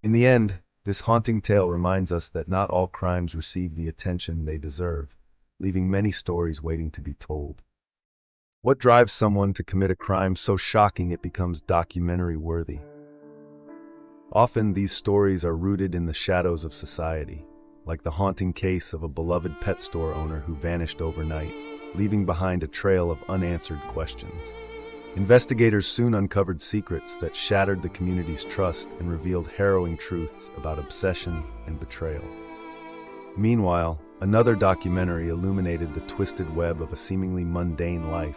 In the end, this haunting tale reminds us that not all crimes receive the attention they deserve, leaving many stories waiting to be told. What drives someone to commit a crime so shocking it becomes documentary worthy? Often these stories are rooted in the shadows of society, like the haunting case of a beloved pet store owner who vanished overnight, leaving behind a trail of unanswered questions. Investigators soon uncovered secrets that shattered the community's trust and revealed harrowing truths about obsession and betrayal. Meanwhile, another documentary illuminated the twisted web of a seemingly mundane life,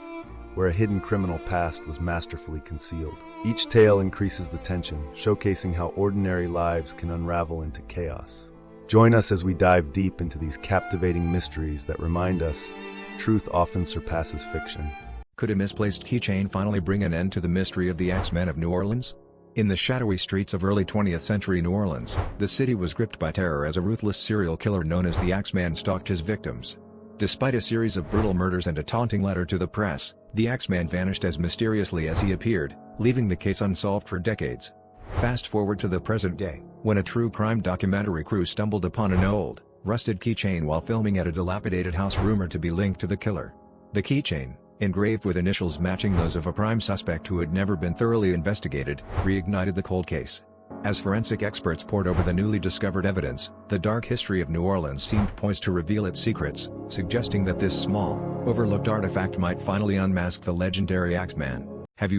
where a hidden criminal past was masterfully concealed. Each tale increases the tension, showcasing how ordinary lives can unravel into chaos. Join us as we dive deep into these captivating mysteries that remind us truth often surpasses fiction. Could a misplaced keychain finally bring an end to the mystery of the Axeman of New Orleans? In the shadowy streets of early 20th century New Orleans, the city was gripped by terror as a ruthless serial killer known as the Axeman stalked his victims. Despite a series of brutal murders and a taunting letter to the press, the Axeman vanished as mysteriously as he appeared, leaving the case unsolved for decades. Fast forward to the present day, when a true crime documentary crew stumbled upon an old, rusted keychain while filming at a dilapidated house rumored to be linked to the killer. The keychain, engraved with initials matching those of a prime suspect who had never been thoroughly investigated, reignited the cold case. As forensic experts pored over the newly discovered evidence, the dark history of New Orleans seemed poised to reveal its secrets, suggesting that this small, overlooked artifact might finally unmask the legendary Axeman. Have you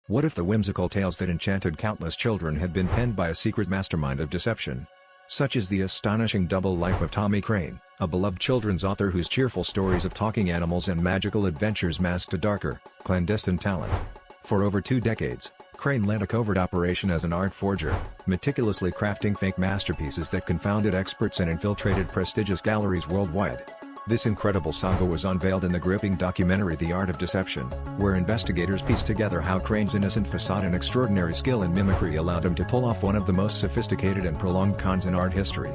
What if the whimsical tales that enchanted countless children had been penned by a secret mastermind of deception? Such is the astonishing double life of Tommy Crane, a beloved children's author whose cheerful stories of talking animals and magical adventures masked a darker, clandestine talent. For over 2 decades, Crane led a covert operation as an art forger, meticulously crafting fake masterpieces that confounded experts and infiltrated prestigious galleries worldwide. This incredible saga was unveiled in the gripping documentary The Art of Deception, where investigators pieced together how Crane's innocent facade and extraordinary skill in mimicry allowed him to pull off one of the most sophisticated and prolonged cons in art history.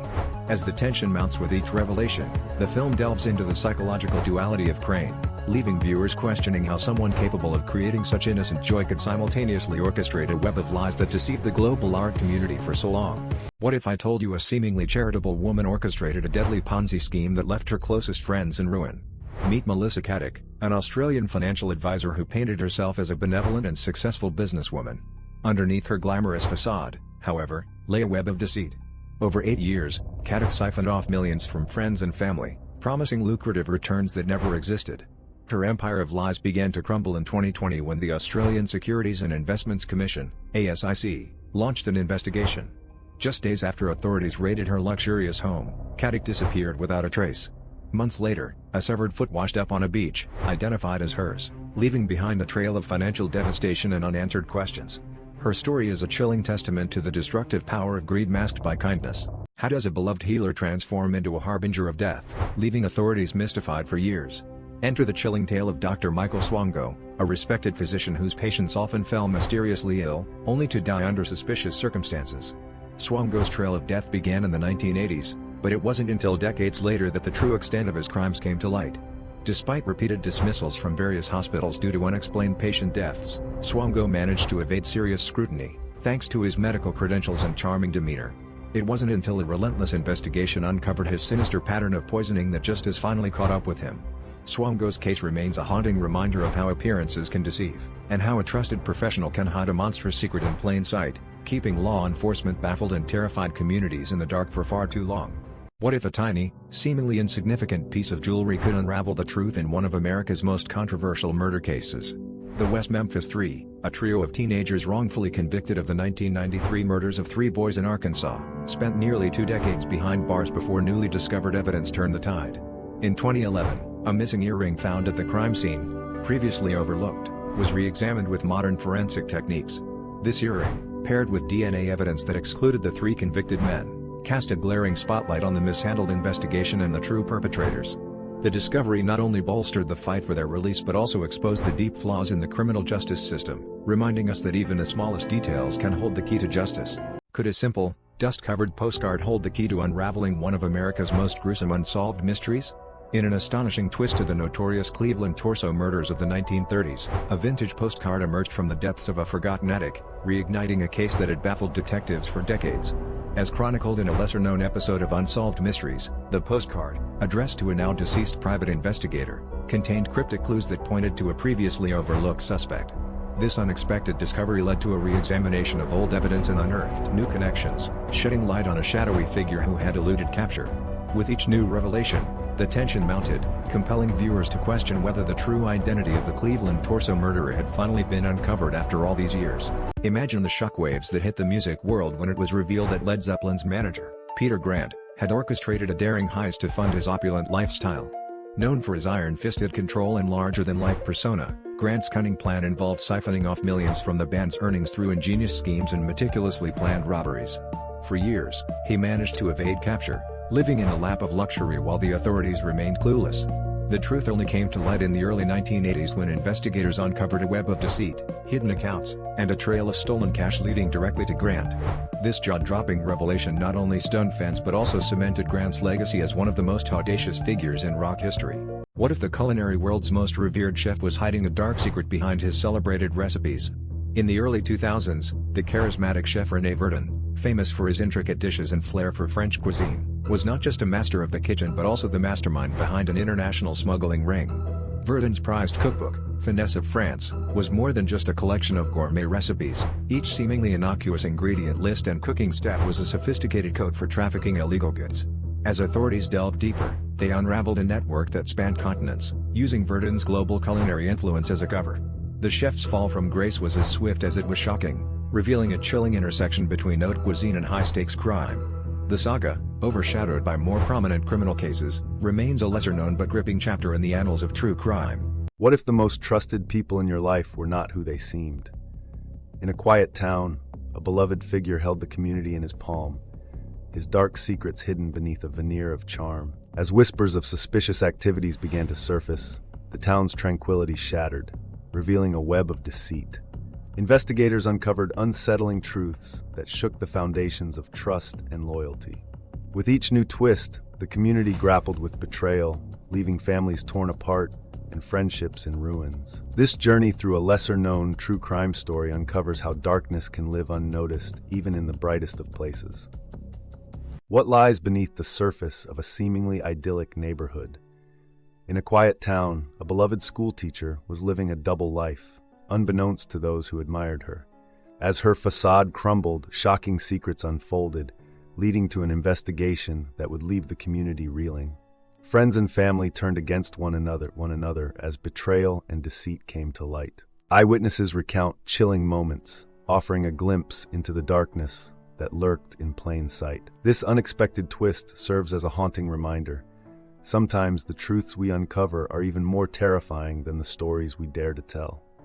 As the tension mounts with each revelation, the film delves into the psychological duality of Crane, leaving viewers questioning how someone capable of creating such innocent joy could simultaneously orchestrate a web of lies that deceived the global art community for so long. What if I told you a seemingly charitable woman orchestrated a deadly Ponzi scheme that left her closest friends in ruin? Meet Melissa Caddick, an Australian financial advisor who painted herself as a benevolent and successful businesswoman. Underneath her glamorous facade, however, lay a web of deceit. Over 8 years, Caddick siphoned off millions from friends and family, promising lucrative returns that never existed. Her empire of lies began to crumble in 2020 when the Australian Securities and Investments Commission, ASIC, launched an investigation. Just days after authorities raided her luxurious home, Caddick disappeared without a trace. Months later, a severed foot washed up on a beach, identified as hers, leaving behind a trail of financial devastation and unanswered questions. Her story is a chilling testament to the destructive power of greed masked by kindness. How does a beloved healer transform into a harbinger of death, leaving authorities mystified for years? Enter the chilling tale of Dr. Michael Swango, a respected physician whose patients often fell mysteriously ill, only to die under suspicious circumstances. Swango's trail of death began in the 1980s, but it wasn't until decades later that the true extent of his crimes came to light. Despite repeated dismissals from various hospitals due to unexplained patient deaths, Swango managed to evade serious scrutiny, thanks to his medical credentials and charming demeanor. It wasn't until a relentless investigation uncovered his sinister pattern of poisoning that justice finally caught up with him. Swango's case remains a haunting reminder of how appearances can deceive, and how a trusted professional can hide a monstrous secret in plain sight, keeping law enforcement baffled and terrified communities in the dark for far too long. What if a tiny, seemingly insignificant piece of jewelry could unravel the truth in one of America's most controversial murder cases? The West Memphis Three, a trio of teenagers wrongfully convicted of the 1993 murders of 3 boys in Arkansas, spent nearly 2 decades behind bars before newly discovered evidence turned the tide. In 2011, a missing earring found at the crime scene, previously overlooked, was re-examined with modern forensic techniques. This earring, paired with DNA evidence that excluded the 3 convicted men, cast a glaring spotlight on the mishandled investigation and the true perpetrators. The discovery not only bolstered the fight for their release but also exposed the deep flaws in the criminal justice system, reminding us that even the smallest details can hold the key to justice. Could a simple, dust-covered postcard hold the key to unraveling one of America's most gruesome unsolved mysteries? In an astonishing twist to the notorious Cleveland torso murders of the 1930s, a vintage postcard emerged from the depths of a forgotten attic, reigniting a case that had baffled detectives for decades. As chronicled in a lesser-known episode of Unsolved Mysteries, the postcard, addressed to a now-deceased private investigator, contained cryptic clues that pointed to a previously overlooked suspect. This unexpected discovery led to a re-examination of old evidence and unearthed new connections, shedding light on a shadowy figure who had eluded capture. With each new revelation, the tension mounted, compelling viewers to question whether the true identity of the Cleveland torso murderer had finally been uncovered after all these years. Imagine the shockwaves that hit the music world when it was revealed that Led Zeppelin's manager, Peter Grant, had orchestrated a daring heist to fund his opulent lifestyle. Known for his iron-fisted control and larger-than-life persona, Grant's cunning plan involved siphoning off millions from the band's earnings through ingenious schemes and meticulously planned robberies. For years, he managed to evade capture, living in a lap of luxury while the authorities remained clueless. The truth only came to light in the early 1980s when investigators uncovered a web of deceit, hidden accounts, and a trail of stolen cash leading directly to Grant. This jaw-dropping revelation not only stunned fans but also cemented Grant's legacy as one of the most audacious figures in rock history. What if the culinary world's most revered chef was hiding a dark secret behind his celebrated recipes? In the early 2000s, the charismatic chef Rene Veron, famous for his intricate dishes and flair for French cuisine, was not just a master of the kitchen but also the mastermind behind an international smuggling ring. Veron's prized cookbook, Finesse of France, was more than just a collection of gourmet recipes. Each seemingly innocuous ingredient list and cooking step was a sophisticated code for trafficking illegal goods. As authorities delved deeper, they unraveled a network that spanned continents, using Veron's global culinary influence as a cover. The chef's fall from grace was as swift as it was shocking, revealing a chilling intersection between haute cuisine and high-stakes crime. The saga, overshadowed by more prominent criminal cases, remains a lesser-known but gripping chapter in the annals of true crime. What if the most trusted people in your life were not who they seemed? In a quiet town, a beloved figure held the community in his palm, his dark secrets hidden beneath a veneer of charm. As whispers of suspicious activities began to surface, the town's tranquility shattered, revealing a web of deceit. Investigators uncovered unsettling truths that shook the foundations of trust and loyalty. With each new twist, the community grappled with betrayal, leaving families torn apart and friendships in ruins. This journey through a lesser-known true crime story uncovers how darkness can live unnoticed even in the brightest of places. What lies beneath the surface of a seemingly idyllic neighborhood? In a quiet town, a beloved schoolteacher was living a double life, unbeknownst to those who admired her. As her facade crumbled, shocking secrets unfolded, leading to an investigation that would leave the community reeling. Friends and family turned against one another as betrayal and deceit came to light. Eyewitnesses recount chilling moments, offering a glimpse into the darkness that lurked in plain sight. This unexpected twist serves as a haunting reminder. Sometimes the truths we uncover are even more terrifying than the stories we dare to tell.